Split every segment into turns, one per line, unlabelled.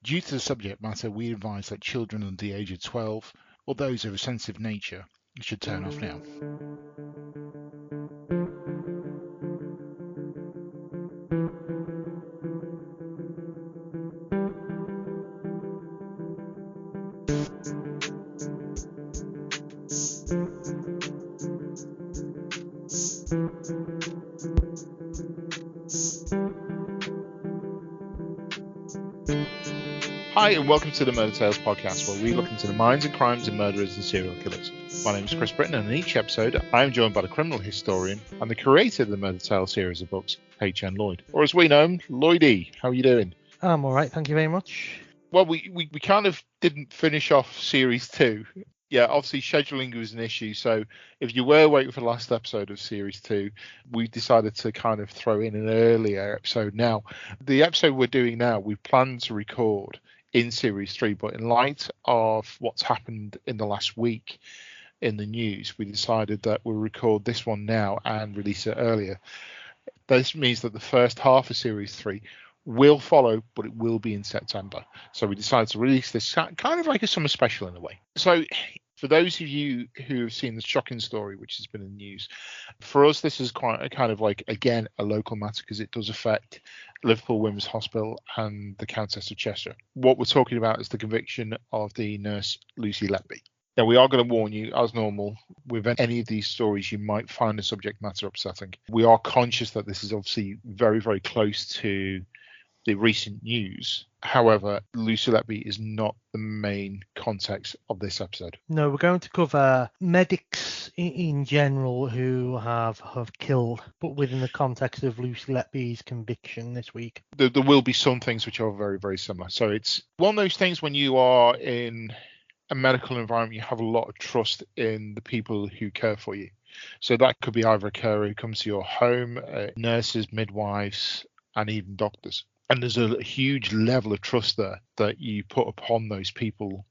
Due to the subject matter, we advise that children under the age of 12 or those of a sensitive nature should turn off now. Hi, and welcome to the Murder Tales podcast, where we look into the minds and crimes of murderers and serial killers. My name is Kristof Britton, and in each episode, I am joined by the criminal historian and the creator of the Murder Tales series of books, H.N. Lloyd, or as we know him, Lloyd. How are you doing?
I'm all right, thank you very much.
Well, we kind of didn't finish off series 2. Yeah, obviously scheduling was an issue, so if you were waiting for the last episode of series 2, we decided to kind of throw in an earlier episode. Now, the episode we're doing now, we plan to record in series 3, but in light of what's happened in the last week in the news, we decided that we'll record this one now and release it earlier. This means that the first half of series 3 will follow, but it will be in September. So we decided to release this kind of like a summer special in a way. So for those of you who have seen the shocking story, which has been in the news, for us, this is quite a kind of like, again, a local matter because it does affect Liverpool Women's Hospital and the Countess of Chester. What we're talking about is the conviction of the nurse Lucy Letby. Now, we are going to warn you, as normal, with any of these stories, you might find the subject matter upsetting. We are conscious that this is obviously very, very close to the recent news. However, Lucy Letby is not the main context of this episode.
No, we're going to cover medics in general who have killed, but within the context of Lucy Letby's conviction this week.
There will be some things which are very, very similar. So it's one of those things when you are in a medical environment, you have a lot of trust in the people who care for you. So that could be either a carer who comes to your home, nurses, midwives, and even doctors. And there's a huge level of trust there that you put upon those people.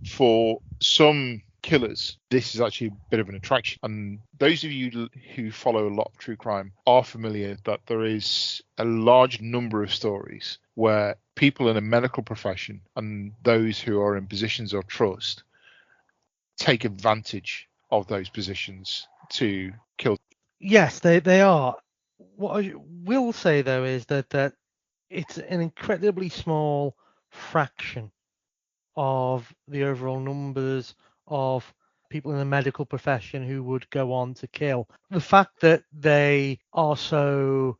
For some killers, this is actually a bit of an attraction. And those of you who follow a lot of true crime are familiar that there is a large number of stories where people in a medical profession and those who are in positions of trust take advantage of those positions to kill.
Yes, they are. What I will say, though, is that it's an incredibly small fraction of the overall numbers of people in the medical profession who would go on to kill. The fact that they are so,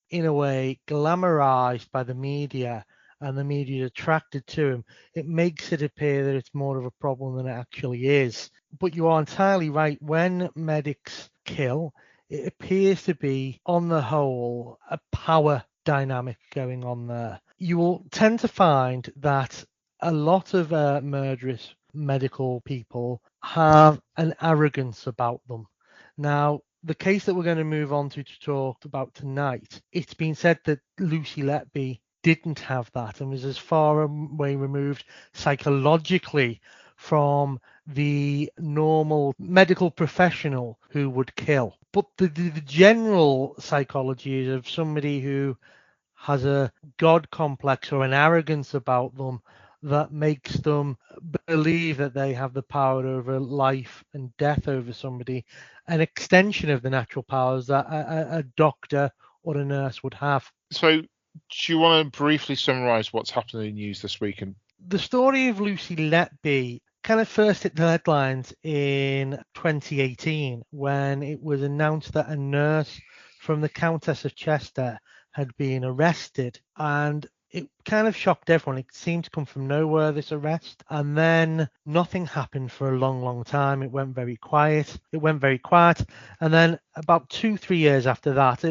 in a way, glamorized by the media and the media attracted to them, it makes it appear that it's more of a problem than it actually is. But you are entirely right. When medics kill, it appears to be, on the whole, a power dynamic going on there. You will tend to find that a lot of murderous medical people have an arrogance about them. Now, the case that we're going to move on to talk about tonight, it's been said that Lucy Letby didn't have that and was as far away removed psychologically from the normal medical professional who would kill. But the general psychology is of somebody who has a god complex or an arrogance about them that makes them believe that they have the power over life and death over somebody, an extension of the natural powers that a doctor or a nurse would have.
So do you want to briefly summarize what's happened in the news this week?
The story of Lucy Letby kind of first hit the headlines in 2018 when it was announced that a nurse from the Countess of Chester had been arrested, and it kind of shocked everyone. It seemed to come from nowhere, this arrest, and then nothing happened for a long time. It went very quiet, and then about 2-3 years after that,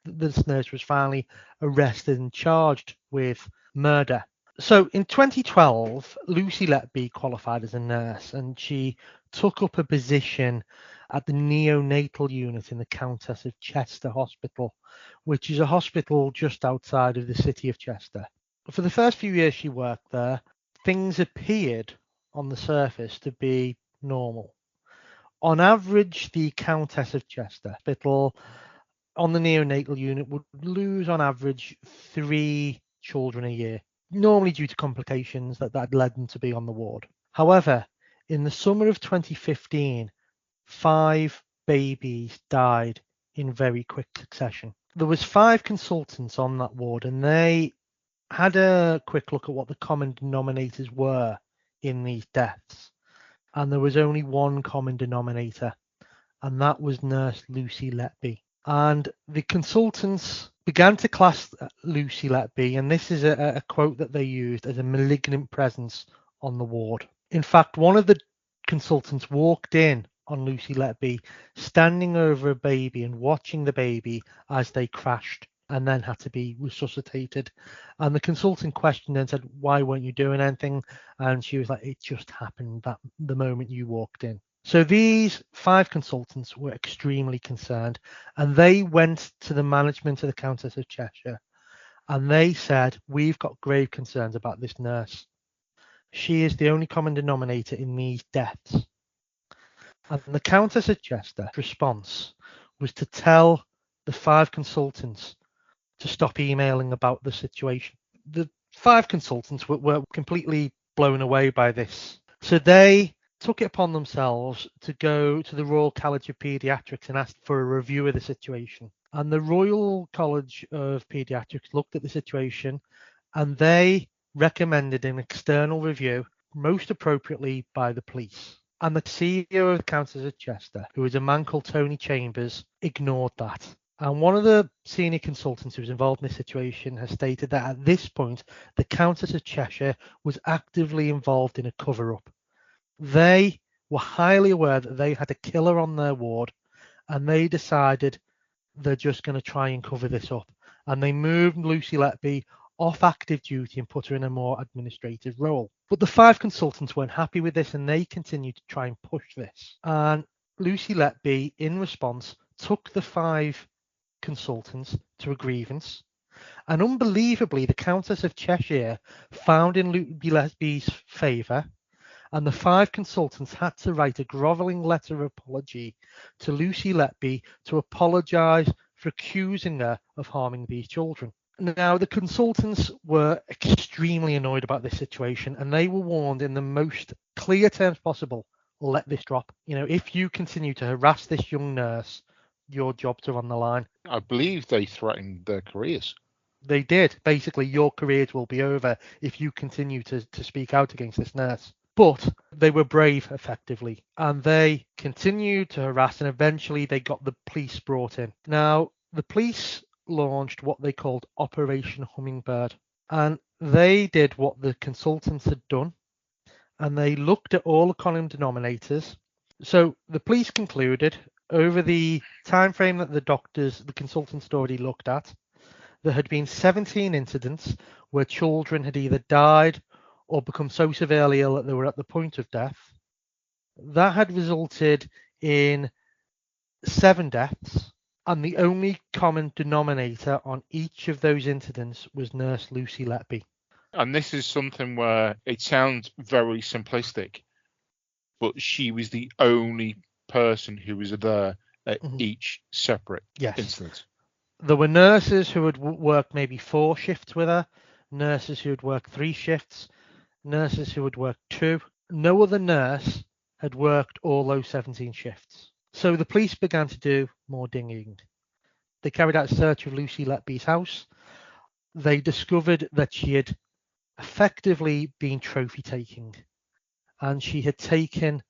this nurse was finally arrested and charged with murder. So in 2012, Lucy Letby qualified as a nurse, and she took up a position at the neonatal unit in the Countess of Chester Hospital, which is a hospital just outside of the city of Chester. For the first few years she worked there, things appeared on the surface to be normal. On average, the Countess of Chester Hospital on the neonatal unit would lose on average 3 children a year. normally due to complications that led them to be on the ward. However, in the summer of 2015, 5 babies died in very quick succession. There was 5 consultants on that ward, and they had a quick look at what the common denominators were in these deaths. And there was only one common denominator, and that was nurse Lucy Letby. And the consultants began to class Lucy Letby, and this is a quote that they used, as a malignant presence on the ward. In fact, one of the consultants walked in on Lucy Letby, standing over a baby and watching the baby as they crashed and then had to be resuscitated. And the consultant questioned her and said, "Why weren't you doing anything?" And she was like, "It just happened that the moment you walked in." So these 5 consultants were extremely concerned, and they went to the management of the Countess of Cheshire, and they said, "We've got grave concerns about this nurse. She is the only common denominator in these deaths." And the Countess of Cheshire response was to tell the 5 consultants to stop emailing about the situation. The 5 consultants were completely blown away by this. So they took it upon themselves to go to the Royal College of Paediatrics and ask for a review of the situation. And the Royal College of Paediatrics looked at the situation, and they recommended an external review, most appropriately by the police. And the CEO of the Countess of Chester, who was a man called Tony Chambers, ignored that. And one of the senior consultants who was involved in this situation has stated that at this point, the Countess of Cheshire was actively involved in a cover-up. They were highly aware that they had a killer on their ward, and they decided they're just going to try and cover this up. And they moved Lucy Letby off active duty and put her in a more administrative role. But the 5 consultants weren't happy with this, and they continued to try and push this. And Lucy Letby, in response, took the 5 consultants to a grievance. And unbelievably, the Countess of Cheshire found in Lucy Letby's favour, and the 5 consultants had to write a grovelling letter of apology to Lucy Letby to apologise for accusing her of harming these children. Now, the consultants were extremely annoyed about this situation, and they were warned in the most clear terms possible, let this drop. If you continue to harass this young nurse, your jobs are on the line.
I believe they threatened their careers.
They did. Basically, your careers will be over if you continue to speak out against this nurse. But they were brave, effectively, and they continued to harass, and eventually they got the police brought in. Now, the police launched what they called Operation Hummingbird, and they did what the consultants had done, and they looked at all the common denominators. So the police concluded, over the time frame that the consultants had already looked at, there had been 17 incidents where children had either died or become so severely ill that they were at the point of death. That had resulted in 7 deaths, and the only common denominator on each of those incidents was nurse Lucy Letby.
And this is something where it sounds very simplistic, but she was the only person who was there at each separate instance.
There were nurses who would work maybe 4 shifts with her, nurses who would work 3 shifts, nurses who would work 2. No other nurse had worked all those 17 shifts. So the police began to do more digging. They carried out a search of Lucy Letby's house. They discovered that she had effectively been trophy taking, and she had taken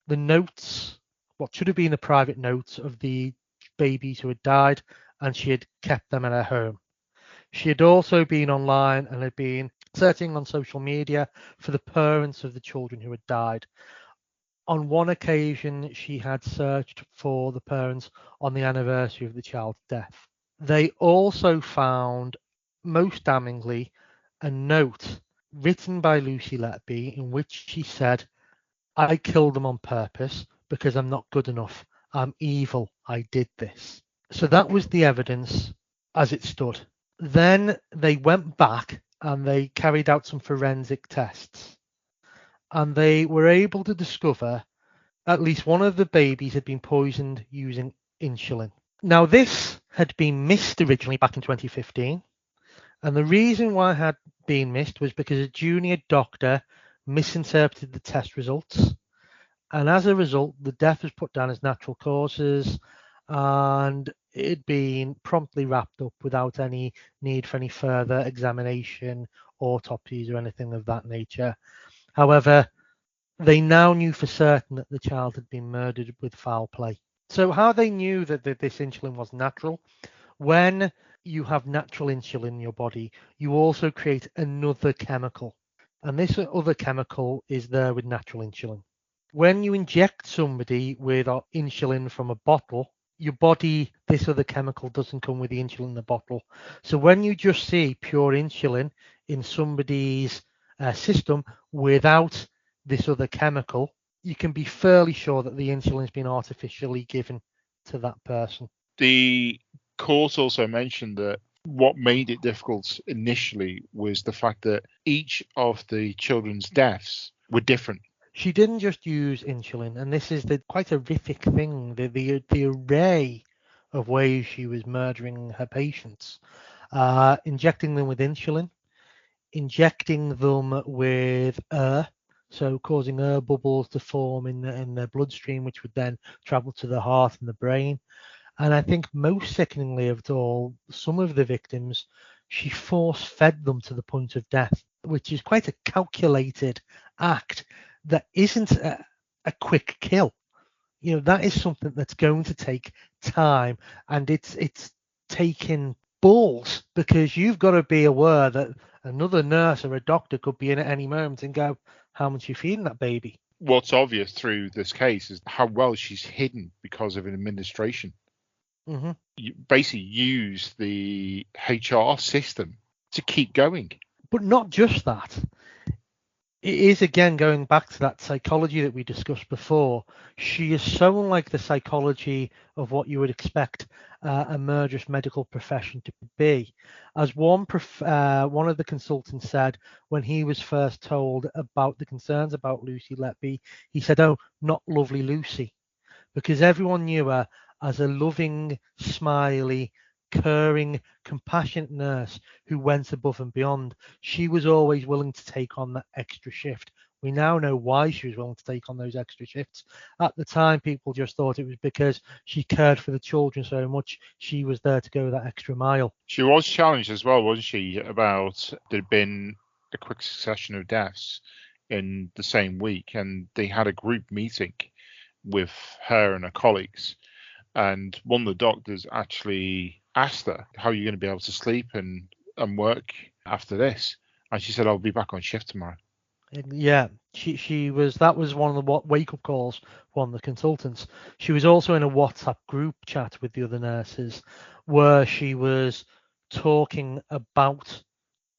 the notes, what should have been the private notes of the babies who had died, and she had kept them at her home. She had also been online and had been searching on social media for the parents of the children who had died. On one occasion, she had searched for the parents on the anniversary of the child's death. They also found, most damningly, a note written by Lucy Letby in which she said, "I killed them on purpose because I'm not good enough. I'm evil. I did this." So that was the evidence as it stood. Then they went back and they carried out some forensic tests, and they were able to discover at least one of the babies had been poisoned using insulin. Now, this had been missed originally back in 2015, and the reason why it had being missed was because a junior doctor misinterpreted the test results, and as a result, the death was put down as natural causes, and it had been promptly wrapped up without any need for any further examination, autopsies, or anything of that nature. However, they now knew for certain that the child had been murdered with foul play. So how they knew that this insulin was natural, when you have natural insulin in your body, you also create another chemical. And this other chemical is there with natural insulin. When you inject somebody with insulin from a bottle, your body, this other chemical doesn't come with the insulin in the bottle. So when you just see pure insulin in somebody's system without this other chemical, you can be fairly sure that the insulin's been artificially given to that person.
The court also mentioned that what made it difficult initially was the fact that each of the children's deaths were different.
She didn't just use insulin, and this is the quite horrific thing, the array of ways she was murdering her patients. Injecting them with insulin, injecting them with air, so causing air bubbles to form in their bloodstream, which would then travel to the heart and the brain. And I think most sickeningly of it all, some of the victims, she force-fed them to the point of death, which is quite a calculated act that isn't a quick kill. You know, that is something that's going to take time, and it's taking balls, because you've got to be aware that another nurse or a doctor could be in at any moment and go, how much are you feeding that baby?
What's obvious through this case is how well she's hidden because of an administration.
Mm-hmm.
You basically use the HR system to keep going.
But not just that. It is, again, going back to that psychology that we discussed before. She is so unlike the psychology of what you would expect a murderous medical profession to be. As one of the consultants said when he was first told about the concerns about Lucy Letby, he said, "Oh, not lovely Lucy," because everyone knew her as a loving, smiley, caring, compassionate nurse who went above and beyond. She was always willing to take on that extra shift. We now know why she was willing to take on those extra shifts. At the time, people just thought it was because she cared for the children so much. She was there to go that extra mile.
She was challenged as well, wasn't she, about there'd been a quick succession of deaths in the same week, and they had a group meeting with her and her colleagues, and one of the doctors actually asked her, how are you going to be able to sleep and work after this? And she said, I'll be back on shift tomorrow.
Yeah, she was. That was one of the wake-up calls for one of the consultants. She was also in a WhatsApp group chat with the other nurses where she was talking about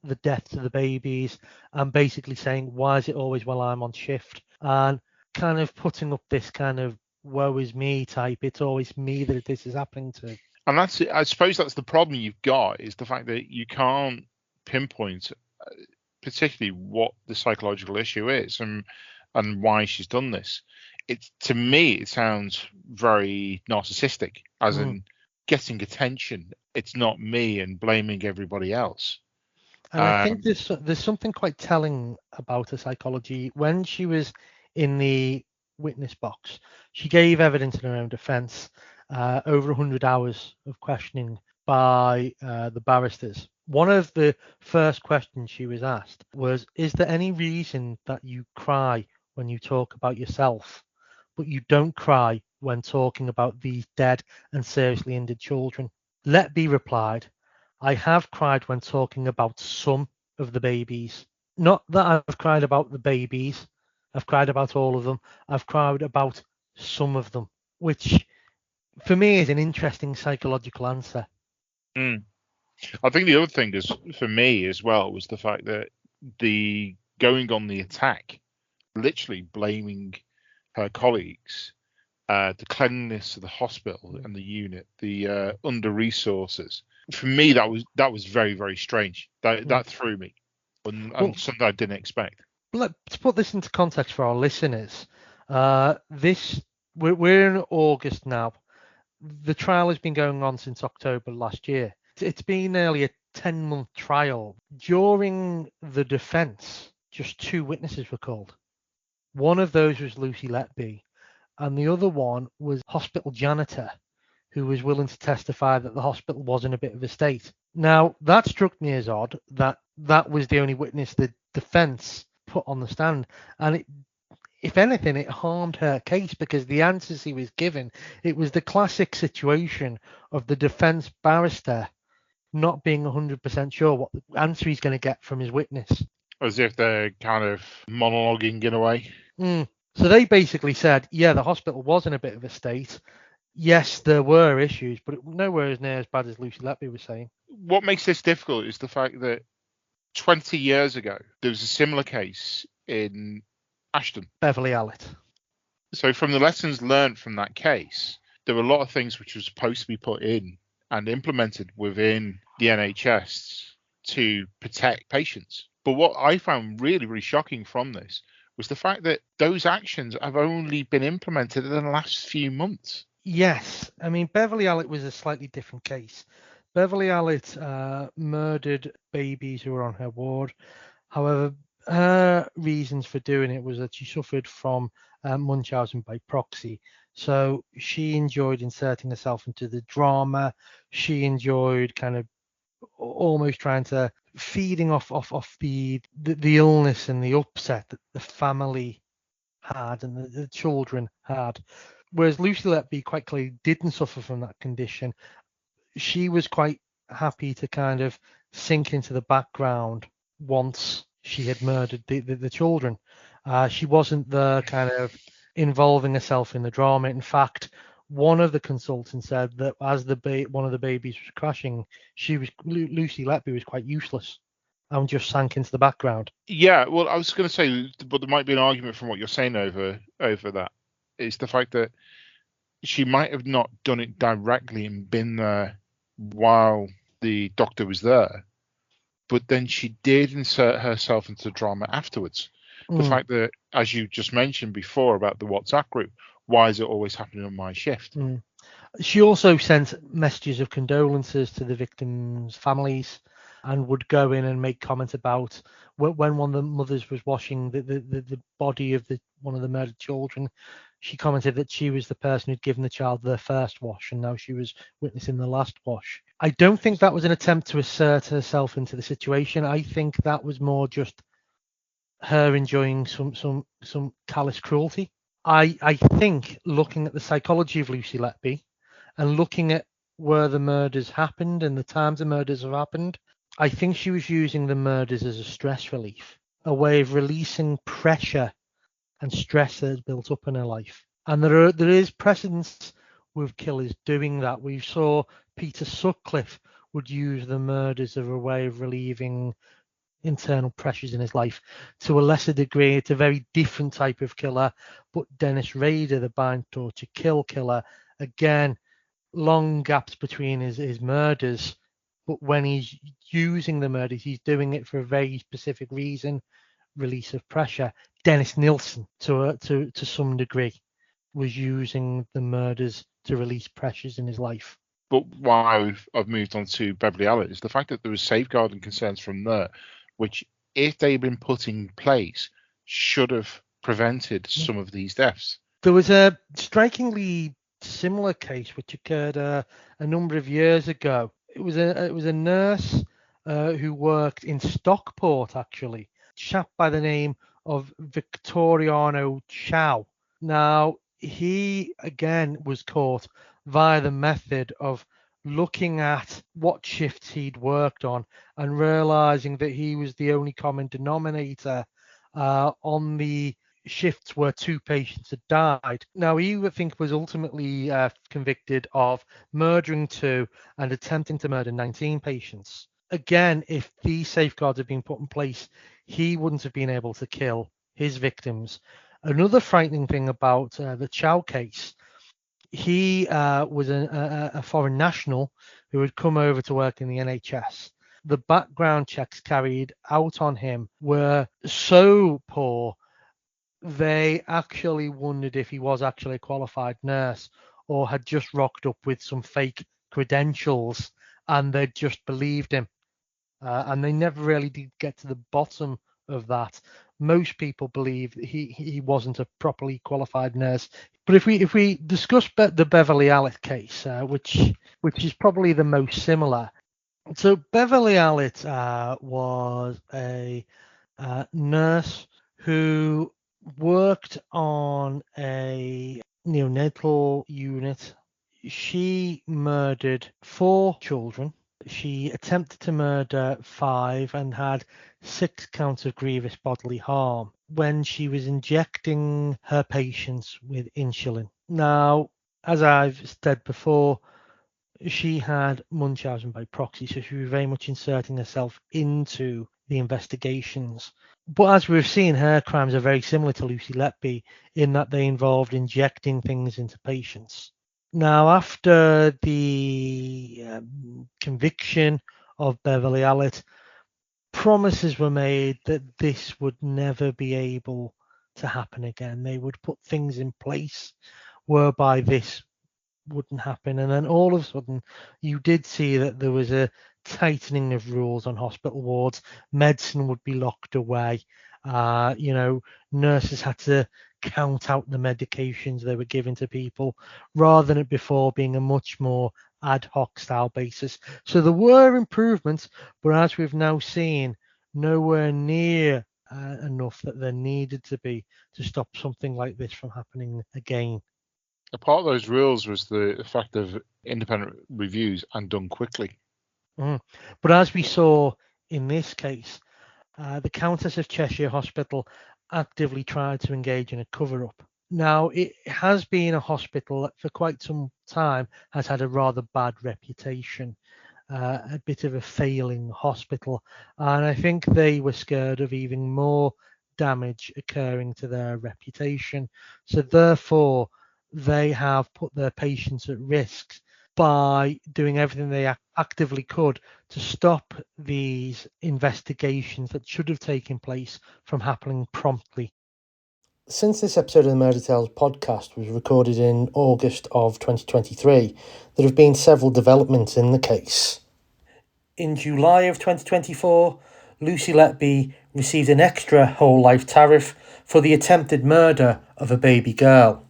the deaths of the babies and basically saying, why is it always while I'm on shift? And kind of putting up this kind of woe is me type. It's always me that this is happening to.
And that's, I suppose that's the problem you've got, is the fact that you can't pinpoint particularly what the psychological issue is and why she's done this. To me, it sounds very narcissistic, as in getting attention. It's not me, and blaming everybody else.
And I think there's something quite telling about her psychology. When she was in the witness box, she gave evidence in her own defence, over 100 hours of questioning by the barristers. One of the first questions she was asked was, is there any reason that you cry when you talk about yourself, but you don't cry when talking about these dead and seriously injured children? Letby replied, I have cried when talking about some of the babies. Not that I've cried about the babies. I've cried about all of them. I've cried about some of them, which for me is an interesting psychological answer.
I think the other thing is, for me as well, was the fact that the going on the attack, literally blaming her colleagues, the cleanliness of the hospital and the unit, the under resources. For me, that was very, very strange. That threw me, and something I didn't expect.
Let's put this into context for our listeners. We're in August now. The trial has been going on since October last year. It's been nearly 10-month trial. During the defence, just 2 witnesses were called. One of those was Lucy Letby, and the other one was hospital janitor, who was willing to testify that the hospital was in a bit of a state. Now, that struck me as odd, that that was the only witness the defence put on the stand, and it, if anything, it harmed her case, because the answers he was given, it was the classic situation of the defence barrister not being 100% sure what answer he's going to get from his witness.
As if they're kind of monologuing in a way.
So they basically said, yeah, the hospital was in a bit of a state. Yes, there were issues, but nowhere near as bad as Lucy Letby was saying.
What makes this difficult is the fact that 20 years ago, there was a similar case in Ashton.
Beverly Allett.
So from the lessons learned from that case, there were a lot of things which were supposed to be put in and implemented within the NHS to protect patients. But what I found really, really shocking from this was the fact that those actions have only been implemented in the last few months.
Yes. I mean, Beverly Allett was a slightly different case. Beverly Allett murdered babies who were on her ward. However, her reasons for doing it was that she suffered from Munchausen by proxy. So she enjoyed inserting herself into the drama. She enjoyed kind of almost trying to feeding off the illness and the upset that the family had and the children had. Whereas Lucy Letby quite clearly didn't suffer from that condition. She was quite happy to kind of sink into the background once she had murdered the children. She wasn't there kind of involving herself in the drama. In fact, one of the consultants said that as one of the babies was crashing, Lucy Letby was quite useless and just sank into the background.
Yeah, well, I was going to say, but there might be an argument from what you're saying over that. Is the fact that she might have not done it directly and been there while the doctor was there, but then she did insert herself into the drama afterwards. The fact that, as you just mentioned before about the WhatsApp group, why is it always happening on my shift?
She also sent messages of condolences to the victims' families and would go in and make comments about when one of the mothers was washing the body of one of the murdered children. She commented that she was the person who'd given the child their first wash and now she was witnessing the last wash. I don't think that was an attempt to assert herself into the situation. I think that was more just her enjoying some callous cruelty. I think, looking at the psychology of Lucy Letby and looking at where the murders happened and the times the murders have happened, I think she was using the murders as a stress relief, a way of releasing pressure and stress that has built up in her life. And there is precedence with killers doing that. We saw Peter Sutcliffe would use the murders as a way of relieving internal pressures in his life. To a lesser degree, it's a very different type of killer. But Dennis Rader, the bind torture kill killer, again, long gaps between his murders. But when he's using the murders, he's doing it for a very specific reason, release of pressure. Dennis Nilsen, to some degree, was using the murders to release pressures in his life.
But why I've moved on to Beverly Allett is the fact that there was safeguarding concerns from there, which, if they'd been put in place, should have prevented some of these deaths.
There was a strikingly similar case which occurred a number of years ago. It was a nurse who worked in Stockport, actually, a chap by the name of Victoriano Chow. Now, he again was caught via the method of looking at what shifts he'd worked on and realizing that he was the only common denominator on the shifts where 2 patients had died. Now, he, I think, was ultimately convicted of murdering 2 and attempting to murder 19 patients. Again, if these safeguards had been put in place, he wouldn't have been able to kill his victims. Another frightening thing about the Chow case, he was a foreign national who had come over to work in the NHS. The background checks carried out on him were so poor, they actually wondered if he was actually a qualified nurse or had just rocked up with some fake credentials and they just believed him. and they never really did get to the bottom of that. Most people believe that he wasn't a properly qualified nurse. But if we discuss the Beverly Allitt case, which is probably the most similar. So Beverly Allitt was a nurse who worked on a neonatal unit. She murdered 4 children. She attempted to murder 5 and had 6 counts of grievous bodily harm when she was injecting her patients with insulin. Now, as I've said before, she had Munchausen by proxy, so she was very much inserting herself into the investigations. But as we've seen, her crimes are very similar to Lucy Letby in that they involved injecting things into patients. Now, after the conviction of Beverly Allitt, promises were made that this would never be able to happen again. They would put things in place whereby this wouldn't happen. And then all of a sudden, you did see that there was a tightening of rules on hospital wards. Medicine would be locked away. Nurses had to count out the medications they were giving to people rather than it before being a much more ad hoc style basis. So there were improvements, but as we've now seen, nowhere near enough that there needed to be to stop something like this from happening again.
A part of those rules was the fact of independent reviews and done quickly.
But as we saw in this case, the Countess of Cheshire Hospital actively tried to engage in a cover-up. Now, it has been a hospital that for quite some time has had a rather bad reputation, a bit of a failing hospital, and I think they were scared of even more damage occurring to their reputation. So therefore, they have put their patients at risk by doing everything they actively could to stop these investigations that should have taken place from happening promptly.
Since this episode of the Murder Tales podcast was recorded in August of 2023, there have been several developments in the case. In July of 2024, Lucy Letby received an extra whole life tariff for the attempted murder of a baby girl.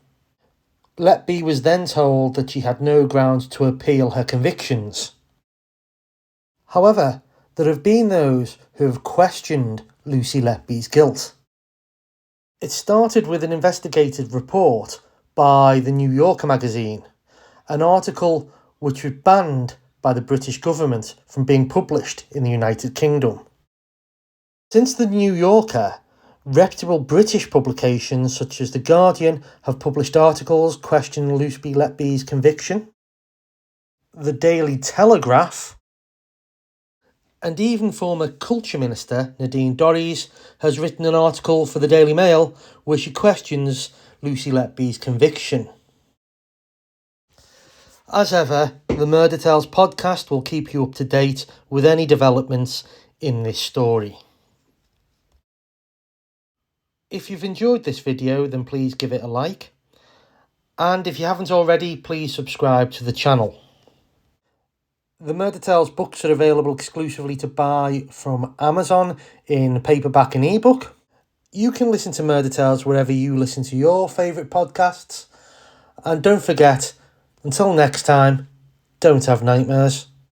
Letby was then told that she had no grounds to appeal her convictions. However, there have been those who have questioned Lucy Letby's guilt. It started with an investigative report by the New Yorker magazine, an article which was banned by the British government from being published in the United Kingdom. Since the New Yorker, reputable British publications such as The Guardian have published articles questioning Lucy Letby's conviction. The Daily Telegraph, and even former Culture Minister Nadine Dorries has written an article for the Daily Mail where she questions Lucy Letby's conviction. As ever, the Murder Tales podcast will keep you up to date with any developments in this story. If you've enjoyed this video, then please give it a like. And if you haven't already, please subscribe to the channel. The Murder Tales books are available exclusively to buy from Amazon in paperback and ebook. You can listen to Murder Tales wherever you listen to your favourite podcasts. And don't forget, until next time, don't have nightmares.